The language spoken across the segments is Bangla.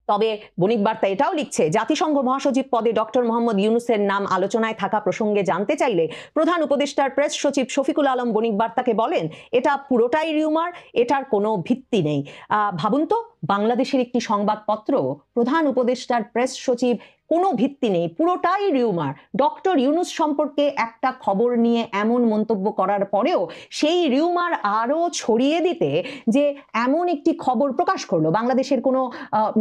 তবে বণিক বার্তা এটাও লিখছে, জাতিসংঘ মহাসচিব পদে ডক্টর মোহাম্মদ ইউনূসের নাম আলোচনায় থাকা প্রসঙ্গে জানতে চাইলে প্রধান উপদেষ্টার প্রেস সচিব শফিকুল আলম বণিক বার্তাকে বলেন, এটা পুরোটাই রিউমার, এটার কোনো ভিত্তি নেই। ভাবুন তো, বাংলাদেশের একটি সংবাদপত্র প্রধান উপদেষ্টার প্রেস সচিব কোনো ভিত্তি নেই, পুরোটাই রিউমার, ডক্টর ইউনূস সম্পর্কে একটা খবর নিয়ে এমন মন্তব্য করার পরেও সেই রিউমার আরো ছড়িয়ে দিতে যে এমন একটি খবর প্রকাশ করলো, বাংলাদেশের কোনো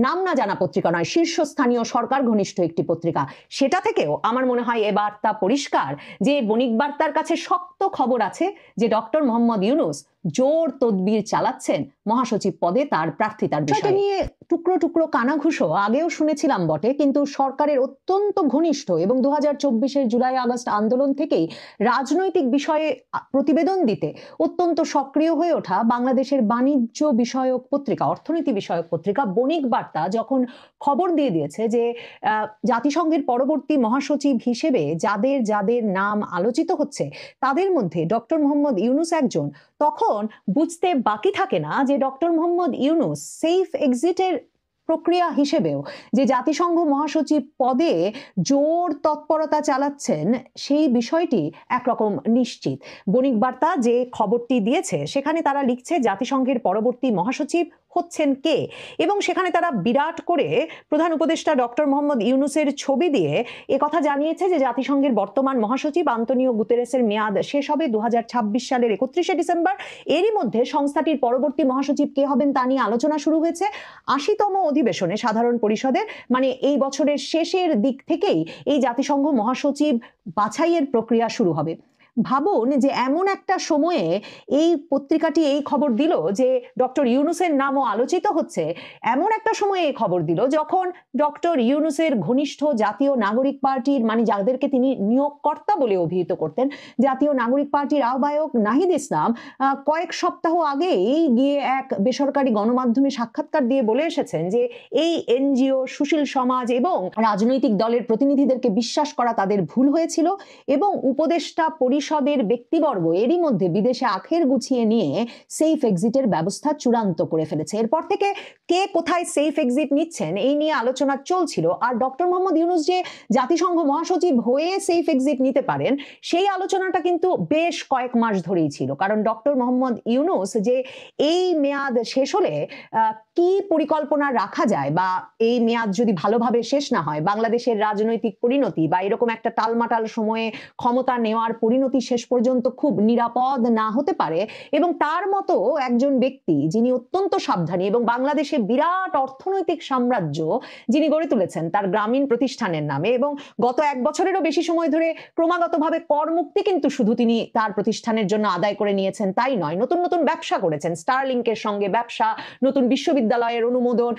নাম না জানা পত্রিকা নয়, শীর্ষস্থানীয় সরকার ঘনিষ্ঠ একটি পত্রিকা, সেটা থেকেও আমার মনে হয় এ বার্তা পরিষ্কার যে বণিক বার্তার কাছে শক্ত খবর আছে যে ডক্টর মোহাম্মদ ইউনূস জোর তদবির চালাচ্ছেন মহাসচিব পদে তার প্রার্থিতার বিষয়টা নিয়ে টুকরো টুকরো কানাঘুষো আগেও শুনেছিলাম বটে, কিন্তু সরকারের অত্যন্ত ঘনিষ্ঠ এবং 2024-এর জুলাই আগস্ট আন্দোলন থেকেই রাজনৈতিক বিষয়ে প্রতিবেদন দিতে অত্যন্ত সক্রিয় হয়ে ওঠা বাংলাদেশের বাণিজ্য বিষয়ক পত্রিকা, অর্থনীতি বিষয়ক পত্রিকা বণিক বার্তা যখন খবর দিয়ে দিয়েছে যে জাতিসংঘের পরবর্তী মহাসচিব হিসেবে যাদের যাদের নাম আলোচিত হচ্ছে তাদের মধ্যে ডক্টর মোহাম্মদ ইউনূস একজন, তখন বুঝতে বাকি থাকে না যে ডক্টর মোহাম্মদ ইউনূস সেফ এক্সিটের প্রক্রিয়া হিসেবেও যে জাতিসংঘ মহাসচিব পদে জোর তৎপরতা চালাচ্ছেন সেই বিষয়টি একরকম নিশ্চিত। বণিক বার্তা যে খবরটি দিয়েছে সেখানে তারা লিখছে জাতিসংঘের পরবর্তী মহাসচিব হচ্ছেন কে, এবং সেখানে তারা বিরাট করে প্রধান উপদেষ্টা ডক্টর মোহাম্মদ ইউনূসের ছবি দিয়ে একথা জানিয়েছে যে জাতিসংঘের বর্তমান মহাসচিব আন্তোনিও গুতেরেসের মেয়াদ শেষ হবে 2026 সালের 31শে ডিসেম্বর। এরই মধ্যে সংস্থাটির পরবর্তী মহাসচিব কে হবেন তা নিয়ে আলোচনা শুরু হয়েছে। 80তম অধিবেশনে সাধারণ পরিষদের, মানে এই বছরের শেষের দিক থেকেই এই জাতিসংঘ মহাসচিব বাছাইয়ের প্রক্রিয়া শুরু হবে। ভাবুন যে এমন একটা সময়ে এই পত্রিকাটি এই খবর দিল যে ডক্টর ইউনূসের নামও আলোচিত হচ্ছে, এমন একটা সময়ে এই খবর দিল যখন ডক্টর ইউনূসের ঘনিষ্ঠ জাতীয় নাগরিক পার্টির, মানে যাদেরকে তিনি নিয়োগকর্তা বলে অভিহিত করতেন, জাতীয় নাগরিক পার্টির আহ্বায়ক নাহিদ ইসলাম কয়েক সপ্তাহ আগেই গিয়ে এক বেসরকারি গণমাধ্যমে সাক্ষাৎকার দিয়ে বলে এসেছেন যে এই এনজিও, সুশীল সমাজ এবং রাজনৈতিক দলের প্রতিনিধিদেরকে বিশ্বাস করা তাদের ভুল হয়েছিল এবং উপদেষ্টা পরিষদের ব্যক্তিবর্গ এরই মধ্যে বিদেশে আখের গুছিয়ে নিয়ে সেফ এক্সিটের ব্যবস্থা চূড়ান্ত করে ফেলেছে। এরপর থেকে কে কোথায় সেফ এক্সিট নিচ্ছেন এই নিয়ে আলোচনা চলছিল, আর ডক্টর মোহাম্মদ ইউনূস যে জাতিসংঘ মহাসচিব হয়ে সেফ এক্সিট নিতে পারেন সেই আলোচনাটা কিন্তু বেশ কয়েক মাস ধরেই ছিল, কারণ ডক্টর মোহাম্মদ ইউনূস যে এই মেয়াদ শেষ হলে কি পরিকল্পনা রাখা যায় বা এই মেয়াদ যদি ভালোভাবে শেষ না হয় বাংলাদেশের রাজনৈতিক পরিণতি বা এরকম একটা টালমাটাল সময়ে ক্ষমতা নেওয়ার পরিণতি শেষ পর্যন্ত খুব নিরাপদ না হতে পারে, এবং তার মতো একজন ব্যক্তি যিনি অত্যন্ত সাবধানী এবং বাংলাদেশে বিরাট অর্থনৈতিক সাম্রাজ্য যিনি গড়ে তুলেছেন তার গ্রামীণ প্রতিষ্ঠানের নামে, এবং গত 1 বছরেরও বেশি সময় ধরে ক্রমাগতভাবে কর মুক্তি কিন্তু শুধু তিনি তার প্রতিষ্ঠানের জন্য আদায় করে নিয়েছেন তাই নয়, নতুন নতুন ব্যবসা করেছেন, স্টারলিংকের সঙ্গে ব্যবসা, নতুন বিশ্ববিদ্যালয়ের অনুমোদন,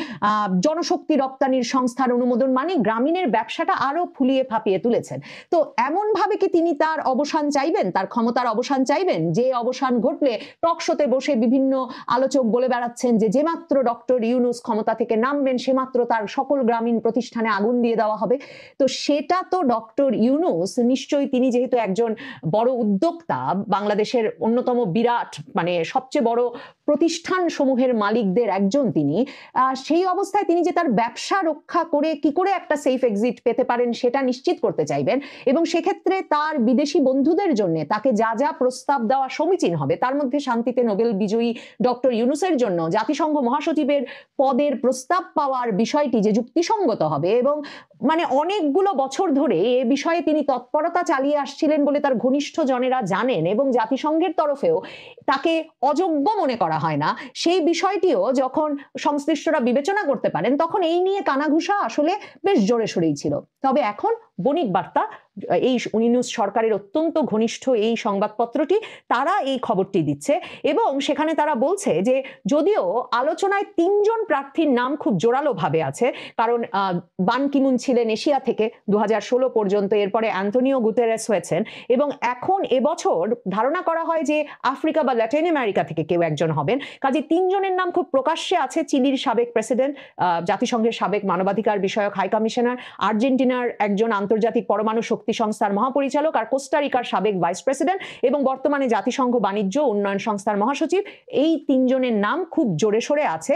জনশক্তি রপ্তানির সংস্থার অনুমোদন, মানে গ্রামীণের ব্যবসাটা আরো ফুলিয়ে ফাঁপিয়ে তুলেছেন। তো এমন ভাবে কি তিনি তার অবসান চাইবেন, তার ক্ষমতার অবসান চাইবেন যে অবসান ঘটলে টকশোতে বসে বিভিন্ন আলোচক বলে বেড়াচ্ছেন যে যেমাত্র ডক্টর ইউনূস ক্ষমতা থেকে নামবেন সেমাত্র তার সকল গ্রামীণ প্রতিষ্ঠানে আগুন দিয়ে দেওয়া হবে? তো সেটা তো ডক্টর ইউনূস নিশ্চয়ই, তিনি যেহেতু একজন বড় উদ্যোক্তা, বাংলাদেশের অন্যতম বিরাট, মানে সবচেয়ে বড় প্রতিষ্ঠান সমূহের মালিকদের একজন তিনি, সেই অবস্থায় তিনি যে তার ব্যবসা রক্ষা করে কি করে একটা সেফ এক্সিট পেতে পারেন সেটা নিশ্চিত করতে চাইবেন, এবং সেক্ষেত্রে তার বিদেশি বন্ধুদের জন্য তাকে যা যা প্রস্তাব দেওয়া সমীচীন হবে, তার মধ্যে শান্তিতে নোবেল বিজয়ী ডক্টর ইউনূসের জন্য জাতিসংঘ মহাসচিবের পদের প্রস্তাব পাওয়ার বিষয়টি যে যুক্তিসঙ্গত হবে, এবং মানে অনেকগুলো বছর ধরে এ বিষয়ে তিনি তৎপরতা চালিয়ে আসছিলেন বলে তার ঘনিষ্ঠ জনেরা জানেন এবং জাতিসংঘের তরফেও তাকে অযোগ্য মনে করা হয় না, সেই বিষয়টিও যখন সংশ্লিষ্টরা বিবেচনা করতে পারেন তখন এই নিয়ে কানাঘুষা আসলে বেশ জোরে সোরেই ছিল। তবে এখন বণিক বার্তা, এই ইউনূস সরকারের অত্যন্ত ঘনিষ্ঠ এই সংবাদপত্রটি, তারা এই খবরটি দিচ্ছে এবং সেখানে তারা বলছে যে যদিও আলোচনায় 3 জন প্রার্থীর নাম খুব জোরালো ভাবে আছে, কারণ বান কি মুন ছিলেন এশিয়া থেকে 2016 পর্যন্ত, এরপরে অ্যান্টোনিও গুতেরেস হয়েছেন, এবং এখন এবছর ধারণা করা হয় যে আফ্রিকা বা ল্যাটিন আমেরিকা থেকে কেউ একজন হবেন। কাজে 3 জনের নাম খুব প্রকাশ্যে আছে, চিলির সাবেক প্রেসিডেন্ট, জাতিসংঘের সাবেক মানবাধিকার বিষয়ক হাই কমিশনার, আর্জেন্টিনার একজন আন্তর্জাতিক পরমাণু শক্তি সংস্থার মহাপরিচালক, আর কোস্টারিকার সাবেক ভাইস প্রেসিডেন্ট এবং বর্তমানে জাতিসংঘ বাণিজ্য উন্নয়ন সংস্থার মহাসচিব। এই 3 জনের নাম খুব জোরে সোরে আছে।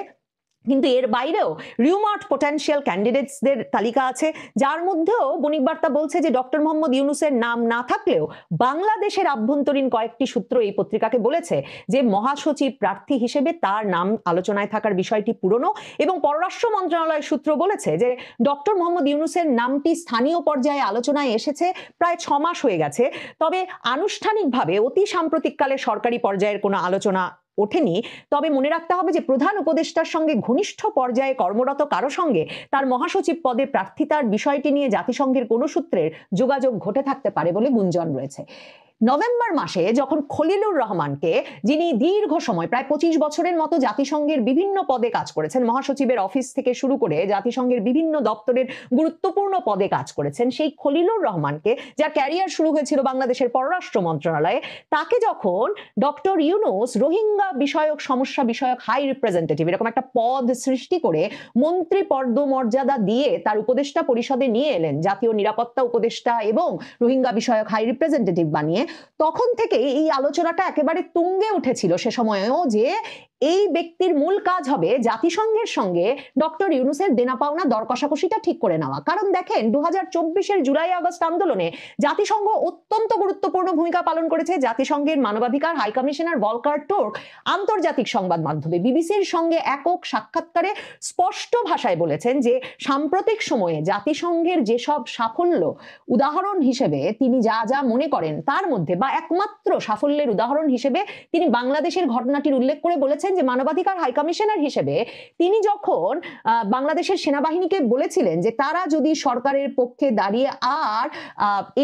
কিন্তু এর বাইরেও রিউমার্ড পোটেনশিয়াল ক্যান্ডিডেটসদের তালিকা আছে, যার মধ্যেও বণিক বার্তা বলছে যে ডক্টর মোহাম্মদ ইউনূসের নাম না থাকলেও বাংলাদেশের আভ্যন্তরীণ কয়েকটি সূত্র এই পত্রিকাকে বলেছে যে মহাসচিব প্রার্থী হিসেবে তার নাম আলোচনায় থাকার বিষয়টি পুরনো, এবং পররাষ্ট্র মন্ত্রণালয়ের সূত্র বলেছে যে ডক্টর মোহাম্মদ ইউনূসের নামটি স্থানীয় পর্যায়ে আলোচনায় এসেছে প্রায় 6 মাস হয়ে গেছে, তবে আনুষ্ঠানিকভাবে অতি সাম্প্রতিককালে সরকারি পর্যায়ের কোনো আলোচনা ওঠেনি। তবে মনে রাখতে হবে যে প্রধান উপদেষ্টার সঙ্গে ঘনিষ্ঠ পর্যায়ে কর্মরত কারো সঙ্গে তার মহাসচিব পদে প্রার্থিতার বিষয়টি নিয়ে জাতিসংঘের কোনো সূত্রের যোগাযোগ ঘটে থাকতে পারে বলে গুঞ্জন রয়েছে। নভেম্বর মাসে যখন খলিলুর রহমানকে, যিনি দীর্ঘ সময় প্রায় 25 বছরের মতো জাতিসংঘের বিভিন্ন পদে কাজ করেছেন, মহাসচিবের অফিস থেকে শুরু করে জাতিসংঘের বিভিন্ন দপ্তরের গুরুত্বপূর্ণ পদে কাজ করেছেন, সেই খলিলুর রহমানকে, যার ক্যারিয়ার শুরু হয়েছিল বাংলাদেশের পররাষ্ট্র মন্ত্রণালয়ে, তাকে যখন ডক্টর ইউনূস রোহিঙ্গা বিষয়ক সমস্যা বিষয়ক হাই রিপ্রেজেন্টেটিভ এরকম একটা পদ সৃষ্টি করে মন্ত্রী পদমর্যাদা দিয়ে তার উপদেষ্টা পরিষদে নিয়ে এলেন, জাতীয় নিরাপত্তা উপদেষ্টা এবং রোহিঙ্গা বিষয়ক হাই রিপ্রেজেন্টেটিভ বানিয়ে, তখন থেকে এই আলোচনাটা একেবারে তুঙ্গে উঠেছিল সে সময়েও যে এই ব্যক্তির মূল কাজ হবে জাতিসংঘের সঙ্গে ডক্টর ইউনূসের দেনা পাওনা দর কষাকষিটা ঠিক করে নেওয়া। কারণ দেখেন 2024-এর জুলাই আগস্ট আন্দোলনে জাতিসংঘ অত্যন্ত গুরুত্বপূর্ণ ভূমিকা পালন করেছে। জাতিসংঘের মানবাধিকার হাই কমিশনার ভলকার টুর্ক আন্তর্জাতিক সংবাদ মাধ্যমে বিবিসির সঙ্গে একক সাক্ষাৎকারে স্পষ্ট ভাষায় বলেছেন যে সাম্প্রতিক সময়ে জাতিসংঘের যেসব সাফল্য উদাহরণ হিসেবে তিনি যা যা মনে করেন তার মধ্যে বা একমাত্র সাফল্যের উদাহরণ হিসেবে তিনি বাংলাদেশের ঘটনাটির উল্লেখ করে বলেছেন যে মানবাধিকার হাই কমিশনার হিসেবে তিনি যখন বাংলাদেশের সেনাবাহিনীকে বলেছিলেন যে তারা যদি সরকারের পক্ষে দাঁড়িয়ে আর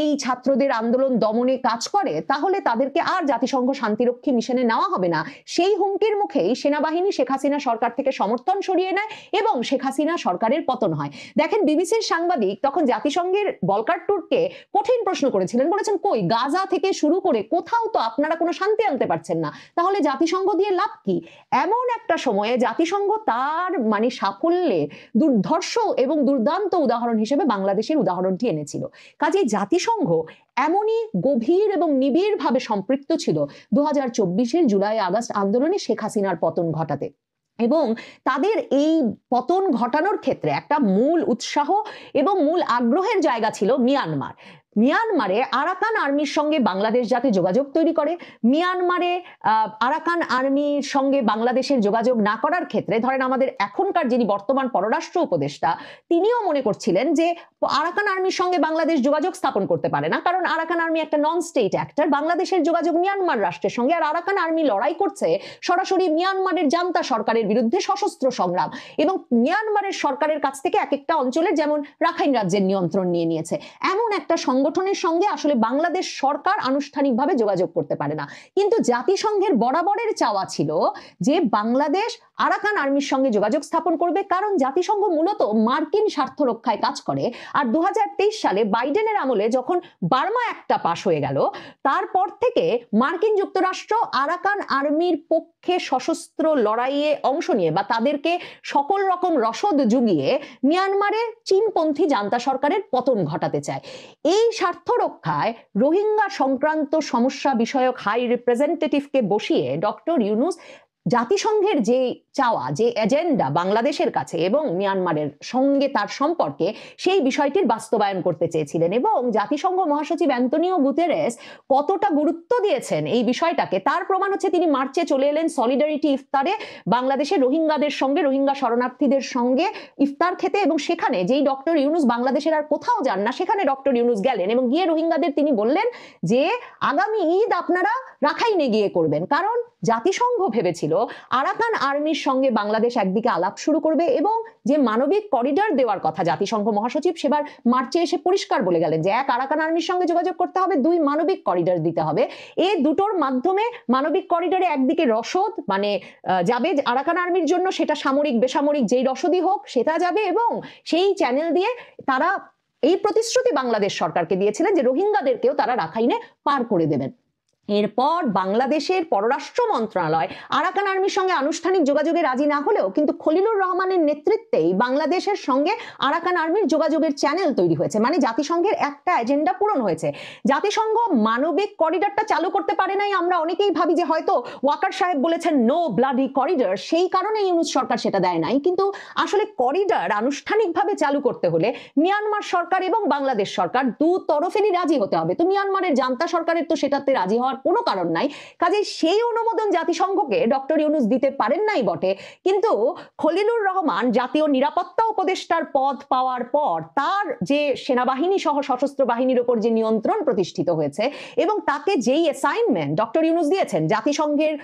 এই ছাত্রদের আন্দোলন দমনে কাজ করে তাহলে তাদেরকে আর জাতিসংঘ শান্তিরক্ষী মিশনে নেওয়া হবে না, সেই হুমকির মুখেই সেনাবাহিনী শেখ হাসিনা সরকার থেকে সমর্থন সরিয়ে নেয় এবং শেখ হাসিনা সরকারের পতন হয়। দেখেন বিবিসির সাংবাদিক তখন জাতিসংঘের ভলকার টুর্ককে কঠিন প্রশ্ন করেছিলেন, বলেছেন কই গাজা থেকে শুরু করে কোথাও তো আপনারা কোনো শান্তি আনতে পারছেন না, তাহলে জাতিসংঘ দিয়ে লাভ কি? এমন একটা সময়ে জাতিসংঘ তার মানে সাফল্যে দুর্ধর্ষ এবং দুর্দান্ত উদাহরণ হিসেবে বাংলাদেশের উদাহরণটি এনেছিল। কাজেই জাতিসংঘ এমনই গভীর এবং নিবিড় ভাবে সম্পৃক্ত ছিল 2024-এর জুলাই আগস্ট আন্দোলনে শেখ হাসিনার পতন ঘটাতে, এবং তাদের এই পতন ঘটানোর ক্ষেত্রে একটা মূল উৎসাহ এবং মূল আগ্রহের জায়গা ছিল মিয়ানমার। মিয়ানমারে আরাকান আর্মির সঙ্গে বাংলাদেশ যাতে যোগাযোগ তৈরি করে, মিয়ানমারে আরাকান আর্মির সঙ্গে বাংলাদেশের যোগাযোগ না করার ক্ষেত্রে ধরেন আমাদের এখনকার যিনি বর্তমান পররাষ্ট্র উপদেষ্টা তিনিও মনে করছিলেন যে আরাকান আর্মির সঙ্গে বাংলাদেশ যোগাযোগ স্থাপন করতে পারে না, কারণ আরাকান আর্মি একটা নন স্টেট অ্যাক্টর, বাংলাদেশের যোগাযোগ মিয়ানমার রাষ্ট্রের সঙ্গে, আর আরাকান আর্মি লড়াই করছে সরাসরি মিয়ানমারের জান্তা সরকারের বিরুদ্ধে সশস্ত্র সংগ্রাম, এবং মিয়ানমারের সরকারের কাছ থেকে এক একটা অঞ্চলের যেমন রাখাইন রাজ্যের নিয়ন্ত্রণ নিয়ে নিয়েছে, এমন একটা সংগঠনের সঙ্গে আসলে বাংলাদেশ সরকার আনুষ্ঠানিকভাবে যোগাযোগ করতে পারে না। কিন্তু জাতিসংঘের বরাবরের চাওয়া ছিল যে বাংলাদেশ আরাকান আর্মির সঙ্গে যোগাযোগ স্থাপন করবে, কারণ জাতিসংঘ মূলত মার্কিন স্বার্থ রক্ষায় কাজ করে। আর 2023 সালে বাইডেনের আমলে যখন বার্মা একটা পাশ হয়ে গেল, তারপর থেকে মার্কিন যুক্তরাষ্ট্র আরাকান আর্মির পক্ষে সশস্ত্র লড়াইয়ে অংশ নিয়ে বা তাদেরকে সকল রকম রসদ জুগিয়ে মিয়ানমারে চীনপন্থী জান্তা সরকারের পতন ঘটাতে চায়। এই স্বার্থ রক্ষায় রোহিঙ্গা সংক্রান্ত সমস্যা বিষয়ক হাই রিপ্রেজেন্টেটিভকে বসিয়ে ডক্টর ইউনূস জাতিসংঘের যে চাওয়া, যে এজেন্ডা বাংলাদেশের কাছে এবং মিয়ানমারের সঙ্গে তার সম্পর্কে, সেই বিষয়টির বাস্তবায়ন করতে চেয়েছিলেন। এবং জাতিসংঘ মহাসচিব অ্যান্তনিও গুতেরেস কতটা গুরুত্ব দিয়েছেন এই বিষয়টাকে তার প্রমাণ হচ্ছে তিনি মার্চে চলে এলেন সলিডারিটি ইফতারে বাংলাদেশের রোহিঙ্গাদের সঙ্গে, রোহিঙ্গা শরণার্থীদের সঙ্গে ইফতার খেতে, এবং সেখানে যেই ডক্টর ইউনূস বাংলাদেশের আর কোথাও যান না সেখানে ডক্টর ইউনূস গেলেন এবং গিয়ে রোহিঙ্গাদের তিনি বললেন যে আগামী ঈদ আপনারা রাখাইনে গিয়ে করবেন, কারণ জাতিসংঘ ভেবেছিল আরাকান আর্মির সঙ্গে বাংলাদেশ একদিকে আলাপ শুরু করবে এবং যে মানবিক করিডর দেওয়ার কথা জাতিসংঘ মহাসচিব সেবার মার্চে এসে পরিষ্কার বলে গেলেন যে এক আরাকান আর্মির সঙ্গে যোগাযোগ করতে হবে, দুই মানবিক করিডর দিতে হবে। এই দুটোর মাধ্যমে মানবিক করিডরে একদিকে রসদ মানে যাবে আরাকান আর্মির জন্য, সেটা সামরিক বেসামরিক যেই রসদই হোক সেটা যাবে, এবং সেই চ্যানেল দিয়ে তারা এই প্রতিশ্রুতি বাংলাদেশ সরকারকে দিয়েছিলেন যে রোহিঙ্গাদেরকেও তারা রাখাইনে পার করে দেবেন। এরপর বাংলাদেশের পররাষ্ট্র মন্ত্রণালয় আরাকান আর্মির সঙ্গে আনুষ্ঠানিক যোগাযোগে রাজি না হলেও কিন্তু খলিলুর রহমানের নেতৃত্বেই বাংলাদেশের সঙ্গে আরাকান আর্মির যোগাযোগের চ্যানেল তৈরি হয়েছে, মানে জাতিসংঘের একটা এজেন্ডা পূরণ হয়েছে। জাতিসংঘ মানবিক করিডরটা চালু করতে পারে নাই, আমরা অনেকেই ভাবি যে হয়তো ওয়াকার সাহেব বলেছেন নো ব্লাডি করিডর, সেই কারণে ইউনূস সরকার সেটা দেয় নাই। কিন্তু আসলে করিডর আনুষ্ঠানিকভাবে চালু করতে হলে মিয়ানমার সরকার এবং বাংলাদেশ সরকার দু তরফেরই রাজি হতে হবে। তো মিয়ানমারের জান্তা সরকারের তো সেটাতে রাজি হওয়ার কোনো কারণ নাই, কাজেই সেই অনুমোদন জাতিসংঘকে ডক্টর ইউনূস দিতে পারেন নাই বটে। কিন্তু খলিলুর রহমান জাতীয় নিরাপত্তা উপদেষ্টার পদ পাওয়ার পর তার যে সেনাবাহিনী সহ সশস্ত্র বাহিনীর উপর যে নিয়ন্ত্রণ প্রতিষ্ঠিত হয়েছে এবং তাকে যেই অ্যাসাইনমেন্ট ডক্টর ইউনূস দিয়েছেন জাতিসংঘের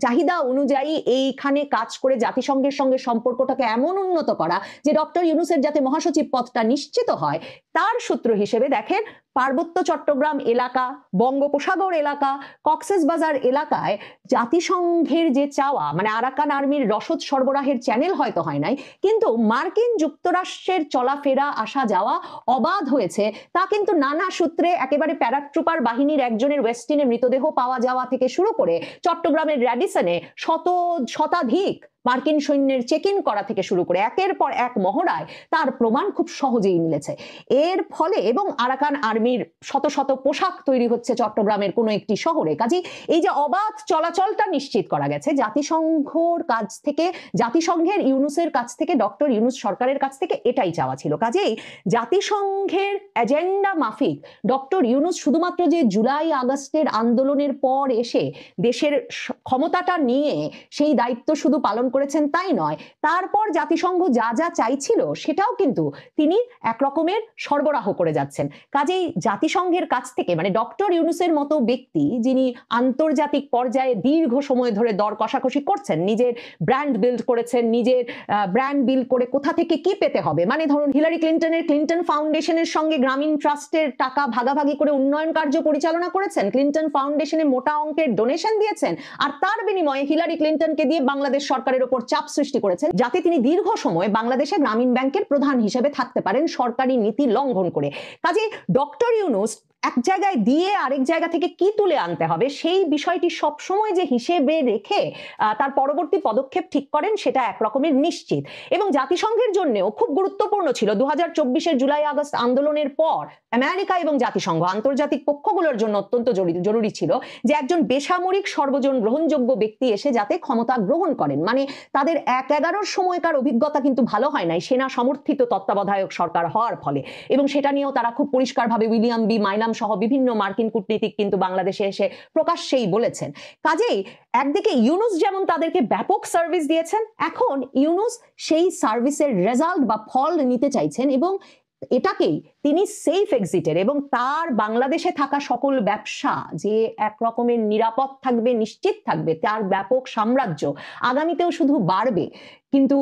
চাহিদা অনুযায়ী এইখানে কাজ করে জাতিসংঘের সঙ্গে সম্পর্কটাকে এমন উন্নত করা যে ডক্টর ইউনূসের যাতে মহাসচিব পদটা নিশ্চিত হয়, তার সূত্র হিসেবে দেখেন পার্বত্য চট্টগ্রাম এলাকা, বঙ্গোপসাগর এলাকা, কক্সবাজার এলাকায় জাতিসংঘের যে চাওয়া, মানে আরাকান আর্মির রসদ সরবরাহের চ্যানেল হয়তো হয় নাই, কিন্তু মার্কিন যুক্তরাষ্ট্রের চলাফেরা আসা যাওয়া অবাধ হয়েছে। তা কিন্তু নানা সূত্রে একেবারে প্যারাট্রুপার বাহিনীর একজনের ওয়েস্টিনে মৃতদেহ পাওয়া যাওয়া থেকে শুরু করে চট্টগ্রামের র্যাডিসনে শতাধিক মার্কিন সৈন্যের চেক ইন করা থেকে শুরু করে একের পর এক মহড়ায় তার প্রমাণ খুব সহজেই মিলেছে। এর ফলে এবং আরাকান আর্মির শত শত পোশাক তৈরি হচ্ছে চট্টগ্রামের কোনো একটি শহরে, কাজেই এই যে অবাধ চলাচলটা নিশ্চিত করা গেছে জাতিসংঘের কাছ থেকে, জাতিসংঘের ইউনূসের কাছ থেকে, ডক্টর ইউনূস সরকারের কাছ থেকে এটাই চাওয়া ছিল। কাজেই জাতিসংঘের এজেন্ডা মাফিক ডক্টর ইউনূস শুধুমাত্র যে জুলাই আগস্টের আন্দোলনের পর এসে দেশের ক্ষমতাটা নিয়ে সেই দায়িত্ব শুধু পালন করেছেন তাই নয়, তারপর জাতিসংঘ যা যা চাইছিল সেটাও কিন্তু তিনি একরকমের সরবরাহ করে যাচ্ছেন। কাজেই জাতিসংঘের কাছ থেকে, মানে ডক্টর ইউনূসের মতো ব্যক্তি যিনি আন্তর্জাতিক পর্যায়ে দীর্ঘ সময় ধরে দর কষাকষি করছেন, নিজের ব্র্যান্ড বিল্ড করেছেন, নিজের ব্র্যান্ড বিল্ড করে কোথা থেকে কি পেতে হবে, মানে ধরুন হিলারি ক্লিন্টনের ক্লিন্টন ফাউন্ডেশনের সঙ্গে গ্রামীণ ট্রাস্টের টাকা ভাগাভাগি করে উন্নয়ন কার্য পরিচালনা করেছেন, ক্লিন্টন ফাউন্ডেশনে মোটা অঙ্কের ডোনেশন দিয়েছেন, আর তার বিনিময়ে হিলারি ক্লিন্টনকে দিয়ে বাংলাদেশ সরকারের উপর চাপ সৃষ্টি করেছেন যাতে তিনি দীর্ঘ সময় বাংলাদেশে গ্রামীণ ব্যাংকের প্রধান হিসেবে থাকতে পারেন সরকারি নীতি লঙ্ঘন করে। কাজে ডক্টর ইউনূস এক জায়গায় দিয়ে আরেক জায়গা থেকে কি তুলে আনতে হবে সেই বিষয়টি সবসময় যে হিসেবে রেখে তার পরবর্তী পদক্ষেপ ঠিক করেন সেটা একরকমের নিশ্চিত। এবং জাতিসংঘের জন্যও খুব গুরুত্বপূর্ণ ছিল 2024-এর জুলাই আগস্ট আন্দোলনের পর আমেরিকা এবং জাতিসংঘ আন্তর্জাতিক পক্ষগুলোর জন্য অত্যন্ত জরুরি ছিল যে একজন বেসামরিক সর্বজন গ্রহণযোগ্য ব্যক্তি এসে যাতে ক্ষমতা গ্রহণ করেন। মানে তাদের 1-11 সময়কার অভিজ্ঞতা কিন্তু ভালো হয় নাই সেনা সমর্থিত তত্ত্বাবধায়ক সরকার হওয়ার ফলে, এবং সেটা নিয়েও তারা খুব পরিষ্কারভাবে উইলিয়াম বি মাইলাম সহ বিভিন্ন মার্কিন কূটনীতিক কিন্তু বাংলাদেশে এসে প্রকাশ্যেই বলেছেন। কাজেই একদিকে ইউনূস যেমন তাদেরকে ব্যাপক সার্ভিস দিয়েছেন, এখন ইউনূস সেই সার্ভিসের রেজাল্ট বা ফল নিতে চাইছেন এবং এটাকেই তিনি সেফ এক্সিটের এবং তার বাংলাদেশে থাকা সকল ব্যবসা যে এক রকমের নিরাপদ থাকবে, নিশ্চিত থাকবে, তার ব্যাপক সাম্রাজ্য আগামীতেও শুধু বাড়বে, কিন্তু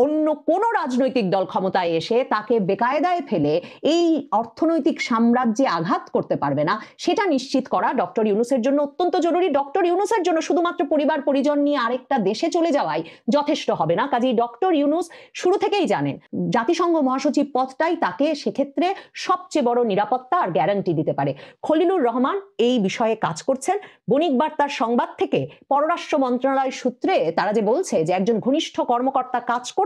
অন্য কোন রাজনৈতিক দল ক্ষমতায় এসে তাকে বেকায়দায় ফেলে এই অর্থনৈতিক সাম্রাজ্যে আঘাত করতে পারবে না, সেটা নিশ্চিত করা ডক্টর ইউনূসের জন্য অত্যন্ত জরুরি। ডক্টর ইউনূসের জন্য শুধুমাত্র পরিবার পরিজন নিয়ে আরেকটা দেশে চলে যাওয়াই যথেষ্ট হবে না। কাজেই ডক্টর ইউনূস শুরু থেকেই জানেন জাতিসংঘ মহাসচিব পদটাই তাকে সেক্ষেত্রে সবচেয়ে বড় নিরাপত্তা আর গ্যারান্টি দিতে পারে। খলিলুর রহমান এই বিষয়ে কাজ করছেন। বণিক বার্তার সংবাদ থেকে পররাষ্ট্র মন্ত্রণালয় সূত্রে তারা যে বলছে যে একজন ঘনিষ্ঠ কর্মকর্তা কাজ করছেন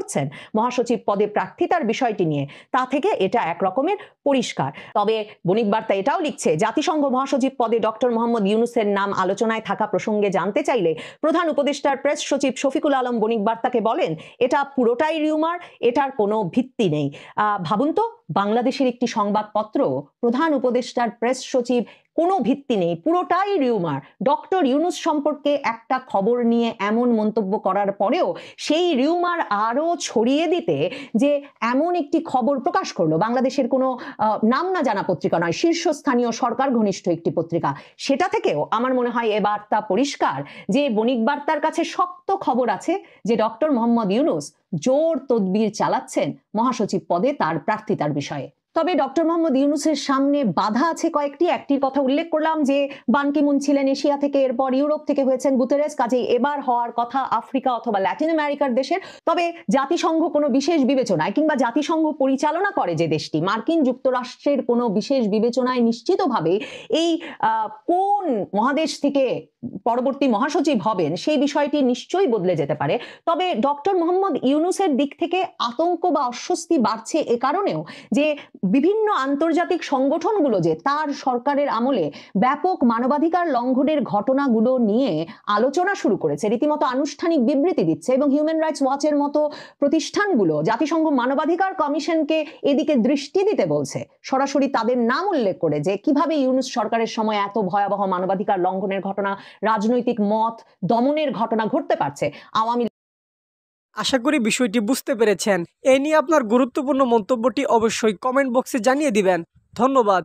মহাসচিব পদে প্রার্থিতার বিষয়টি নিয়ে, তা থেকে এটা এক রকমের পরিষ্কার। তবে বণিক বার্তা এটাও লিখছে জাতিসংঘ মহাসচিব পদে ডক্টর মোহাম্মদ ইউনূসের নাম আলোচনায় থাকা প্রসঙ্গে জানতে চাইলে প্রধান উপদেষ্টার প্রেস সচিব শফিকুল আলম বণিক বার্তাকে বলেন এটা পুরোটাই রিউমার, এটার কোনো ভিত্তি নেই। ভাবুন তো, বাংলাদেশের একটি সংবাদপত্র প্রধান উপদেষ্টার প্রেস সচিব কোনো ভিত্তি নেই, পুরোটাই রিউমার, ডক্টর ইউনূস সম্পর্কে একটা খবর নিয়ে এমন মন্তব্য করার পরেও সেই রিউমার আরো ছড়িয়ে দিতে যে এমন একটি খবর প্রকাশ করলো বাংলাদেশের কোনো নাম না জানা পত্রিকা নয়, শীর্ষস্থানীয় সরকার ঘনিষ্ঠ একটি পত্রিকা, সেটা থেকেও আমার মনে হয় এ বার্তা পরিষ্কার যে বণিক বার্তার কাছে শক্ত খবর আছে যে ডক্টর মোহাম্মদ ইউনূস জোর তদবির চালাচ্ছেন মহাসচিব পদে তার প্রার্থিতার বিষয়ে। তবে ডক্টর মোহাম্মদ ইউনূসের সামনে বাধা আছে কয়েকটি। একটির কথা উল্লেখ করলাম যে বান কি মুন ছিলেন এশিয়া থেকে, এরপর ইউরোপ থেকে হয়েছেন গুতেরেস, কাজেই এবার হওয়ার কথা আফ্রিকা অথবা ল্যাটিন আমেরিকার দেশের। তবে জাতিসংঘ কোনো বিশেষ বিবেচনায় কিংবা জাতিসংঘ পরিচালনা করে যে দেশটি, মার্কিন যুক্তরাষ্ট্রের কোনো বিশেষ বিবেচনায় নিশ্চিতভাবে এই কোন মহাদেশ থেকে পরবর্তী মহাসচিব হবেন সেই বিষয়টি নিশ্চয়ই বদলে যেতে পারে। তবে ডক্টর মোহাম্মদ ইউনূসের দিক থেকে আতঙ্ক বা অস্বস্তি বাড়ছে এ কারণেও যে বিভিন্ন আন্তর্জাতিক সংগঠনগুলো যে তার সরকারের আমলে ব্যাপক মানবাধিকার লঙ্ঘনের ঘটনাগুলো নিয়ে আলোচনা শুরু করেছে, রীতিমতো আনুষ্ঠানিক বিবৃতি দিচ্ছে, এবং হিউম্যান রাইটস ওয়াচের মতো প্রতিষ্ঠানগুলো জাতিসংঘ মানবাধিকার কমিশনকে এদিকে দৃষ্টি দিতে বলছে, সরাসরি তাদের নাম উল্লেখ করে যে কিভাবে ইউনূস সরকারের সময় এত ভয়াবহ মানবাধিকার লঙ্ঘনের ঘটনা, রাজনৈতিক মত দমনের ঘটনা ঘটতে পারছে। আওয়ামী আশা করি বিষয়টি বুঝতে পেরেছেন। এ নিয়ে আপনার গুরুত্বপূর্ণ মন্তব্যটি অবশ্যই কমেন্ট বক্সে জানিয়ে দিবেন। ধন্যবাদ।